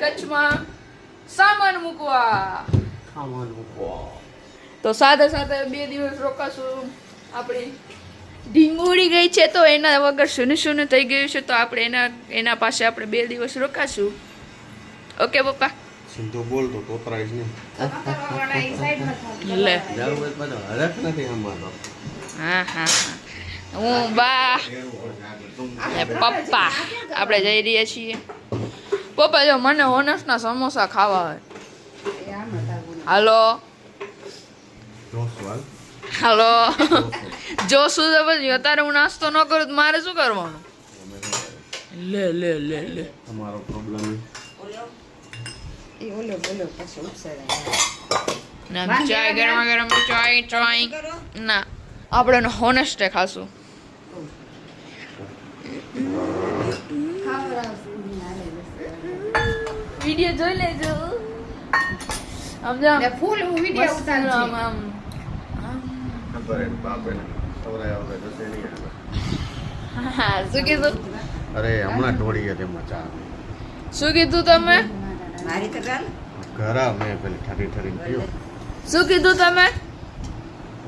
કચ્છમાં સામાન મૂકવા. તો સાથે સાથે 2 દિવસ રોકાશું. આપણી ઢીંગુડી ગઈ છે તો એના વગર શૂન્ય શૂન્ય થઈ ગયું છે, તો આપણે એના પાસે આપણે 2 દિવસ રોકાશું. ઓકે પપ્પા? સીધો બોલ તો તોતરાઈશ ને. લે હરખ નથી આમાં તો. હા હું બા પપ્પા આપણે જઈ રહ્યા છીએ. પપ્પા જો મને હોનસના સમોસા ખાવા હોય. હાલો હાલો જો શું છે પછી અત્યારે હું નાસ્તો ન કરું તો મારે શું કરવાનું? લે લે લે લે તમારો પ્રોબ્લેમ ના ચાય ગરમા ગરમ ચાય ના આપણે હોનેસ્ટે ખાશું. વિડિયો જોઈ લેજો. સમજા ફૂલ વિડિયો ઉતારજો. આમ ખબર હે બાપે ખવરાય આવે તો છે નહીં. હા શું કીધું? અરે હમણાં ઢોળી હતી એમાં ચા. શું કીધું તમે? મારી તો ગાલ ઘરા મેં પેલી ઠરી ઠરી પીયો. શું કીધું તમે?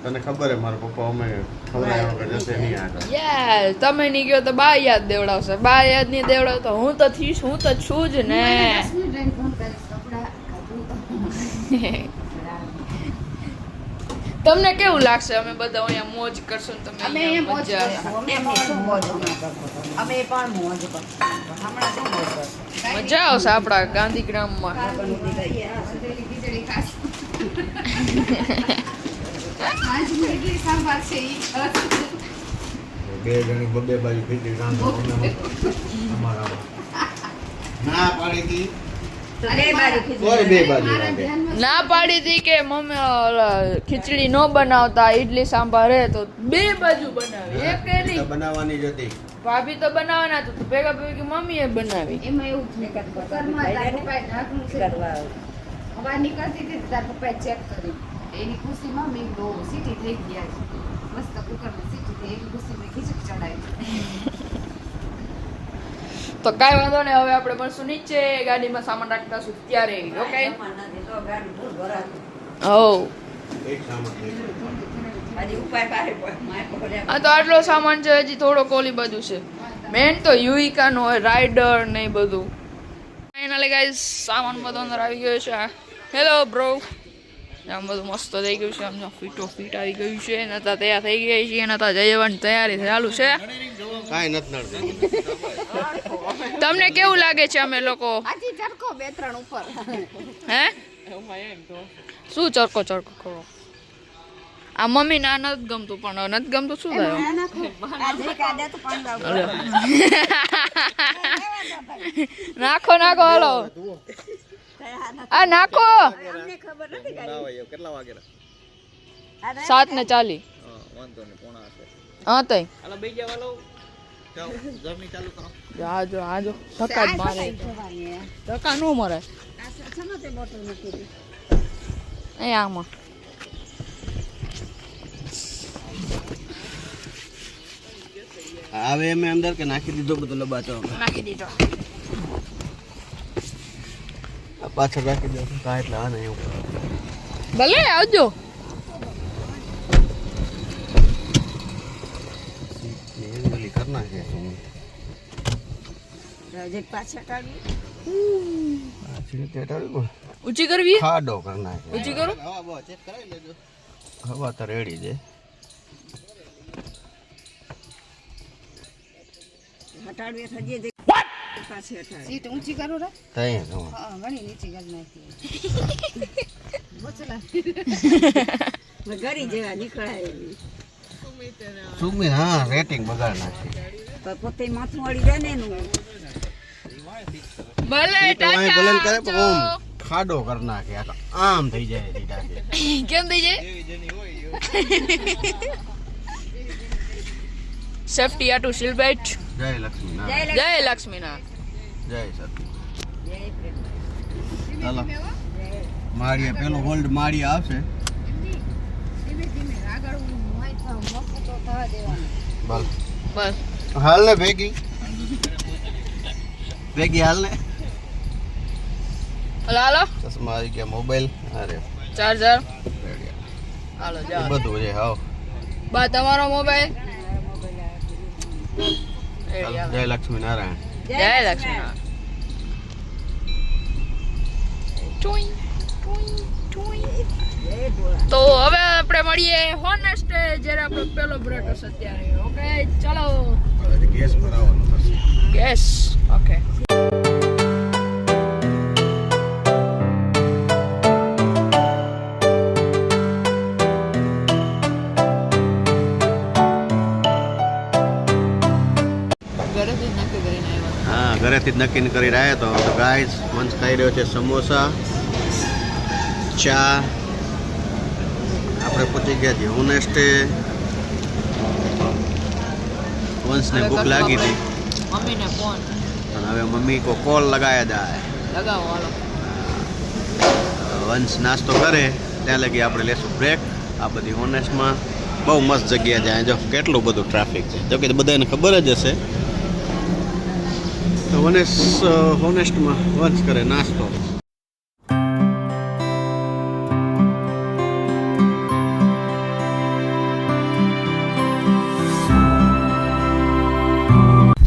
તને ખબર હે મારા પપ્પા અમે ખવરાય આવે જશે નહીં આગળ. યાર તમે નહીં ગયો તો બા યાદ દેવડાવશે. બા યાદ નહીં દેવડાવ તો હું તો થઈશ, હું તો છું જ ને. તમને કેવું લાગશે અમે બધા અહીંયા મોજ કરશું ને તમે અહીંયા મજા અમે પણ મોજ કરશું. હમણાં શું મોજ કરશું? મજા આવશે આપણા ગાંધીગ્રામમાં. બે જણી બબે બાજુ ખીચડી રાંધો અમારા ના પાડી હતી. બે બાજુ રાંધે. ના પાડી હતી કે મમ્મી ખીચડી ન બનાવતા, ઇડલી સાંભાર હે તો 2 બાજુ બનાવી. એક નહીં બનાવવાની જ હતી. ભાભી તો બનાવવાના તો ભેગા ભેગી મમ્મીએ બનાવી. એમાં એવું છે કે કુકરમાં તાર પપ્પાએ ઢાંકણું છે હવા નીકળતી હતી તાર પપ્પાએ ચેક કરી. એની ખુશીમાં મેં બહુ સીટી થઈ ગયા છે. મસ્ત કુકરમાં સીટી થઈ એની ખુશીમાં ખીચડી ચડાવી. તો કાંઈ વાંધો નહીં, હવે આપણે મળશું નીચે ગાડીમાં સામાન રાખતાશું ત્યારે. ઓકે હો એક સામાન લઈ હા તો આટલો સામાન છે. હજી થોડો કોલી બાજુ છે. મેન તો યુઇકાનો હોય, રાઇડર ને એ બધું. ફાઇનલી ગાઈસ સામાન બધો અંદર આવી ગયો છે. Hello bro. આમ બધું મસ્ત થઈ ગયું છે. આમ ફીટો ફીટ આવી ગયું છે. નતા તૈયાર થઈ ગયા છે. નતા જવાની તૈયારી ચાલુ છે. કાંઈ નથી નડતું. તમને કેવું લાગે છે અમે લોકો? હજી ચરકો 2-3 ઉપર. હે શું ચરકો ચરકો કરો? આ મમ્મી ના નથી ગમતું, પણ નથી ગમતું શું થયું? નાખો નાખો હાલો. આ નાખો. કેટલા વાગે? 7:40. હા તઈ આજો આજો ધક્કા જ મારે. ધક્કા નો મરે એ આમાં. હવે મેં અંદર કે નાખી દીધો બધું લબાચો નાખી દીધો. પાછળ રાખી દો કા એટલે આ નહીં ભલે આવજો. કરના છે ઊંચી કરવી? ખાડો કરના છે. ઊંચી કરો. ચેક કરાવી લેજો. હવા તો રેડી છે. સીટ ઊંચી કરો રે. તઈ જો હા ઘણી નીચી કરી નાખી. ઘરી જેવા નીકળાય સુમી હા રેટિંગ બગાડ નાખી. પોતે માથું વાળી જાય ને એનું ભલે ભલે કરે ટાટા પણ ઓમ ખાડો કર નાખે. આમ થઈ જાય સીધા. કેમ થઈ જાય? સેફટી આટુ સીલ બેલ્ટ. જય લક્ષ્મી ના જય લક્ષ્મીનાથ. જય સતી. ચાલો માળિયા પેલો ગોલ્ડ માળિયા આવશે. ધીમે ધીમે આગળ મોય થાવ મોકો તો થવા દેવાનું. બસ બસ હાલ ને ભેગી ભેગી હાલ ને હાલો ચશ્મા આવી ગયા, મોબાઈલ અરે ચાર્જર હાલો એ જાઓ બધું છે. હાવ બા તમારો મોબાઈલ જય લક્ષ્મી નારાયણ. જય લક્ષ્મી. તો હવે આપણે મળીએ હોનેસ્ટ જ્યારે આપણો પેલો બ્રેક હશે ત્યારે. ઓકે ચલો ગેસ ભરાવાનો થશે. ગેસ. ઓકે હા, ઘરેથી જ નક્કી કરી રહ્યા તો ગાઈસ વંશ ખાઈ રહ્યો છે સમોસા, ચા. આપણે પહોંચી ગયા છીએ હોનેસ્ટે. વંશને ભૂખ લાગી હતી મમ્મીને ફોન અને હવે મમ્મી કો કોલ લગાયા જાય. લગાવો હાલો. વંશ નાસ્તો કરે ત્યાં લગી આપણે લેશું બ્રેક. આ બધી હોનેસ્ટમાં બહુ મસ્ત જગ્યા છે. જો કેટલું બધું ટ્રાફિક છે, જો કે બધાને ખબર જ હશે. તો હોનેસ્ટમાં વંશ કરે નાસ્તો.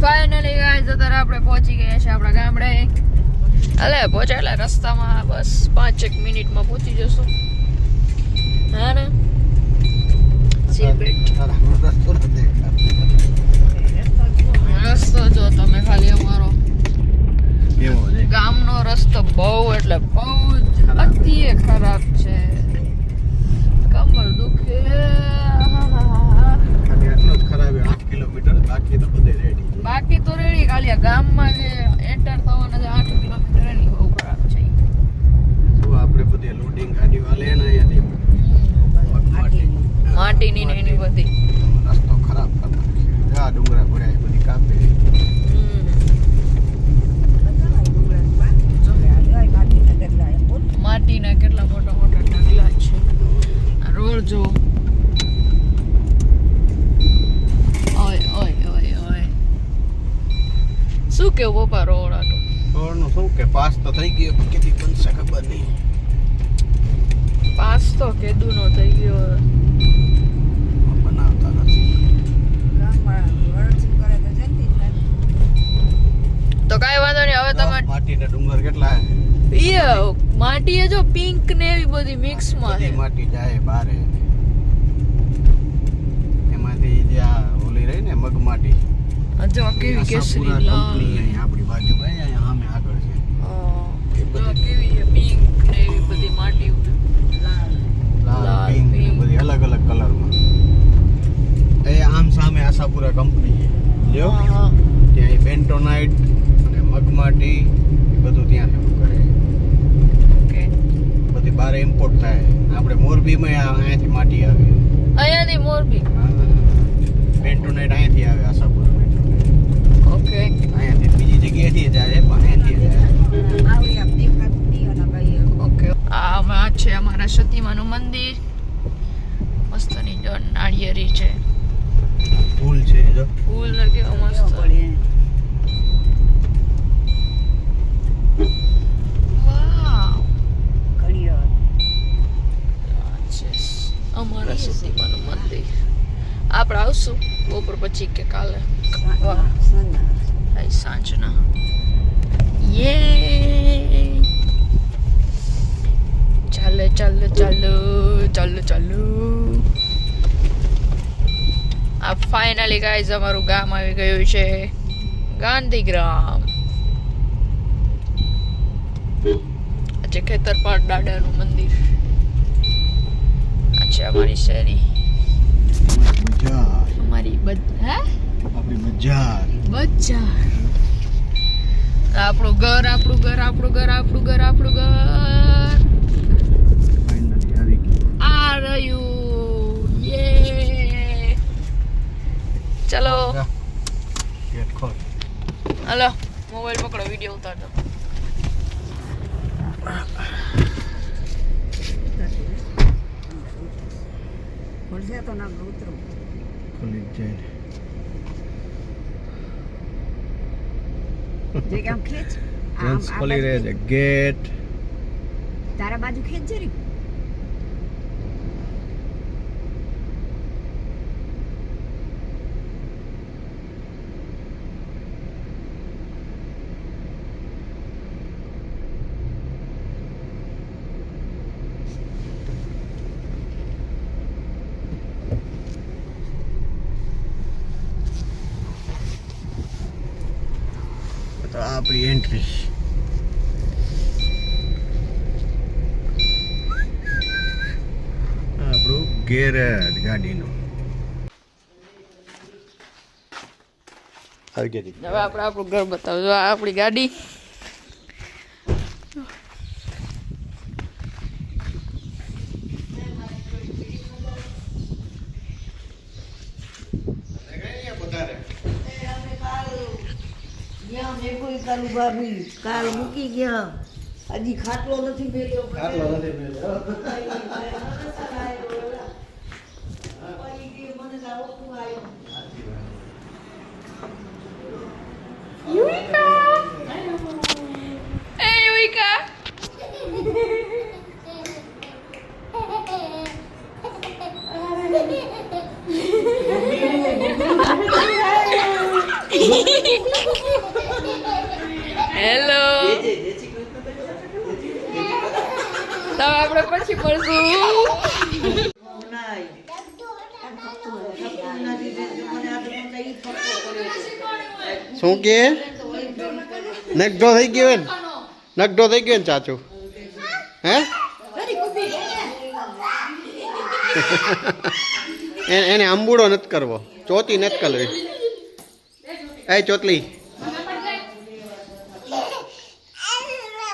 ફાઇનલી ગાઈસ અત્યારે આપણે પહોંચી ગયા છે આપણા ગામડે. અલે પહોંચ્યા એટલે રસ્તામાં બસ 5-1 મિનિટમાં પહોંચી જશું. હા ને સીટ રસ્તો જો તમે ખાલી અમારો એવો છે. ગામનો રસ્તો બહુ એટલે બહુ જ અતિ ખરાબ છે. કમર દુખે. ખાલી આટલો જ ખરાબ 8 કિલોમીટર, બાકી તો બધે રેડી. બાકી તો રેડી. ખાલી આ ગામમાં જે એન્ટર થવાના જે 8 કિલોમીટર એની બહુ ખરાબ છે. શું આપણે બધે લોડિંગ ગાડી વાલે ને અહીંયાથી માટીની ને એની બધી રસ્તો ખરાબ કરી નાખ્યો. આ ડુંગરા ભર્યા બધી કાપી. માટીના કેટલા મોટા મોટા ઢગલા છે. આ રોડ જો. ઓય ઓય ઓય ઓય. શું કેવું પપ્પા રોડ આટો? રોડનું શું કે પાસ તો થઈ ગયો પણ કેટલી બનશે ખબર નહીં. પાસ તો કેદુનો થઈ ગયો. બનાવતા નથી. તો કાંઈ વાંધો નહીં. હવે તમે માટીના ડુંગર કેટલા માટી એ જો પિંક ને એવી બધી મિક્સ માં બધી માટી જાય બારે. એમાંથી જે આ ઓલી રહી ને મગ માટી, જો કેવી કેસરી લાલ. કંપની અહીં આપણી બાજુ ભાઈ અહીંયા સામે આગળ છે. એ બધી કેવી છે પિંક ને એવી બધી માટી. લાલ લાલ, પિંક ને pink. બધી અલગ અલગ કલરમાં. એ આમ સામે આશાપુરા કંપની છે લ્યો. હા ત્યાં બેન્ટોનાઇટ અને મગ માટી એ બધું ત્યાંથી કરે. ઓકે. બધી બારે ઇમ્પોર્ટ થાય. આપણે મોરબીમાં અહીંયાથી માટી આવે. અહીંયાથી મોરબી. બેન્ટોનાઇટ અહીંયાથી આવે આશાપુરા બેન્ટોનાઇટ. ઓકે. અહીંયાથી બીજી જગ્યાએથી જાય પણ અહીંયાથી જાય. ઓકે. આ છે અમારા સતીમાનું મંદિર. મસ્તની જો નાળિયેરી છે. ફૂલ છે જો. ફૂલ ને કેવા મસ્ત. વાવ. અમારા સતીમાનું મંદિર. આપણે આવશું બપોર પછી કે કાલે. વાહ. સાંજના. યે. ચાલો ચાલો ચાલો ચાલો ચાલો. આ ફાઇનલી ગાઈઝ અમારું ગામ આવી ગયું છે. ગાંધીગ્રામ. આ છે ખેતરપાળ દાદાનું મંદિર. આ છે અમારી શેરી. બજાર. અમારી આપણી બજાર. બજાર. આપણું ઘર આપણું ઘર આપણું ઘર આપણું ઘર આપણું ઘર ફાઇનલી આવી ગયું. આ રહ્યું. યે. ચલો ગેટ ખોલ. હલો મોબાઈલ પકડો વિડીયો ઉતારજો. ખુલી જ જાય. જન્સ ખોલી રહે છે ગેટ. તારા બાજુ ખેંચ જરી. તો આ આપણી એન્ટ્રી. આપણું ગેરેજ ગાડીનું આવી ગયા. હવે આપણે આપણું ઘર બતાવજો. આ આપણી ગાડી. કાલ મૂકી ગયા, હજી ખાટલો નથી મેલ્યો. એ યુવિકા. હેલો. તો આપણે પછી મળશું. શું કે નગઢો થઈ ગયો ને? નગઢો થઈ ગયો ને ચાચુ? હે એને આંબુડો નથી કરવો, ચોથી નથી કરવી. એ ચોતલી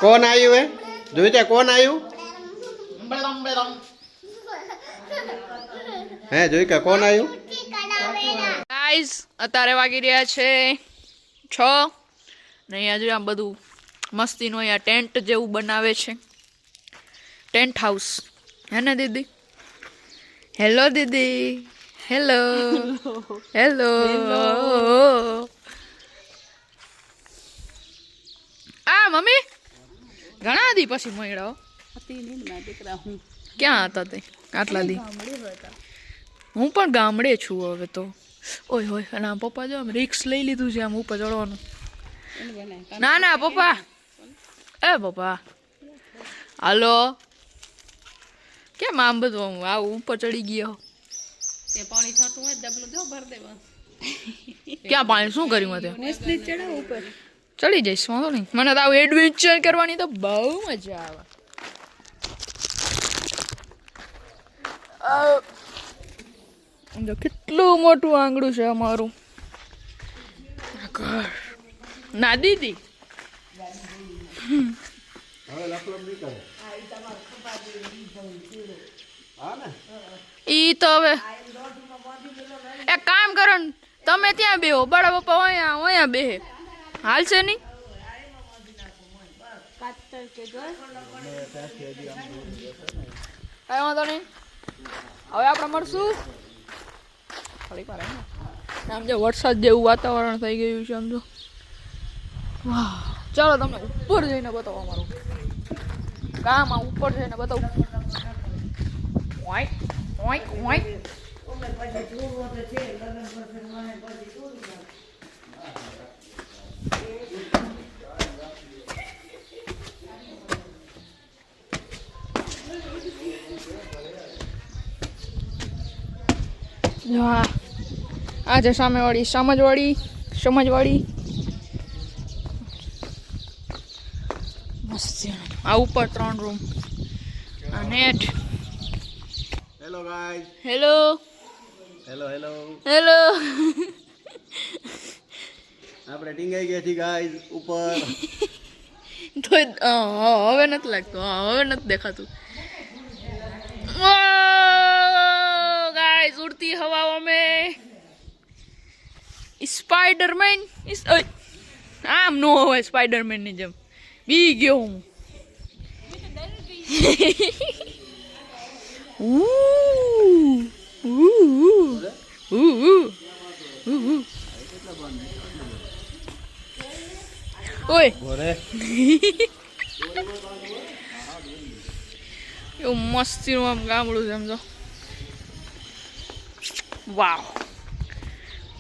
કોણ આવ્યું? હે જોઈ ત્યાં કોણ આવ્યું? હે જોઈ કે કોણ આવ્યું? ગાઈઝ અત્યારે વાગી રહ્યા છે 6 ને અહીંયા જો આમ બધું મસ્તીનું અહીંયા ટેન્ટ જેવું બનાવે છે. ટેન્ટ હાઉસ હે ને દીદી? હેલો દીદી. Hello hello. આ મમ્મી ઘણા દી પછી મળ્યો. ક્યાં હતા તે આટલા દી? હું પણ ગામડે છું હવે તો. ઓય હોય અને આમ પપ્પા જો આમ રિક્સ લઈ લીધું છે આમ ઉપર ચડવાનું. ના ના પપ્પા, એ પપ્પા હાલો. કેમ આમ બધું આવું ઉપર ચડી ગયો? પાણી છાંટવું હોય ડબલું જો ભર દેવા. ક્યાં પાણી શું કર્યું હતું? ચડાવ ઉપર ચડી જઈશ વાંધો નહીં. મને તો આવું એડવેન્ચર કરવાની તો બહુ મજા આવે. જો કેટલું મોટું આંગણું છે અમારું ઘર. ના દીદી ઈ તો હવે એક કામ કરો ને, તમે ત્યાં બેહો, બડા પપ્પા અહીંયા બેહે. હાલશે નહીં? કઈ વાંધો નહીં. હવે આપણે મળશું થોડીક વાર. આમ જો વરસાદ જેવું વાતાવરણ થઈ ગયું છે. આમ જો વાહ. ચાલો તમને ઉપર જઈને બતાવો અમારું ગામ. આ ઉપર જઈને બતાવું. ઓઈક ઓઈક ઓઈક. હા આજે સામેવાળી સમજવાળી મસ્ત. આ ઉપર 3 રૂમ. આ net. Hello guys. Hello hello hello hello. આપણે ટીંગાઈ ગયા છીએ ગાઈસ ઉપર. તો હવે નથી લાગતું. હવે નથી દેખાતું. ગાઈસ ઉડતી હવાઓ में स्पाइडरमैन આમ નો હોય સ્પાइडरमैन ની જેમ બી ગયો હું. ઓય બોરે એવું મસ્તીનું આમ ગામડું છે સમજો. વાવ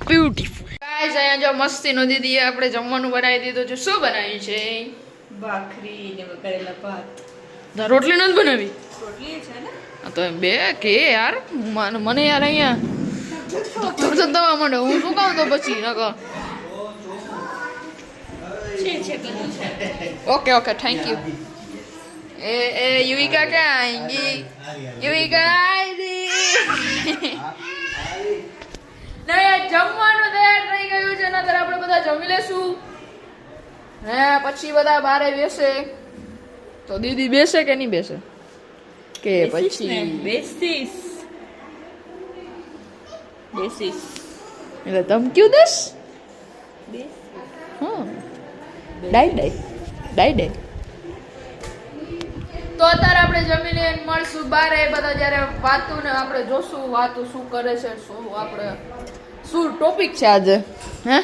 બ્યુટીફુલ. ગાઈસ અહીંયા જો મસ્તીનો દીદીએ આપણે જમવાનું બનાવી દીધું છે. શું બનાવ્યું છે? ભાખરી ને વઘારેલા ભાત. રોટલી નથી બનાવી? રોટલી છે ને? હા તો બે કે યાર મને યાર અહીંયા દવા માંડે. હું શું કહું તો પછી નકર. છે બધું છે. Okay okay thank you. ए युविका क्या आएंगी? युविका आएगी. નહીં જમવાનું તૈયાર થઈ ગયું છે. નતર આપણે બધા જમી લેશું. હે પછી બધા બારે બેસે તો દીદી બેસે કે નહીં બેસે? કે પછી બેસીસ. એટલે તમ ક્યું દસ? હા ડાઈ તો અત્યારે આપણે જમી લઈને મળશું બારે બધા જ્યારે વાતું ને આપણે જોશું વાતું શું કરે છે, શું આપણે શું ટોપિક છે આજે. હે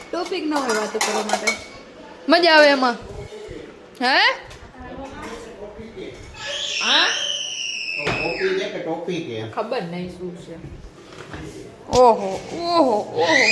ટોપિક ન હોય વાતો કરવા માટે. મજા આવે એમાં. હે હા ટોપી છે કે ટોપી કે ખબર નહીં શું છે. ઓહો ઓહો ઓહો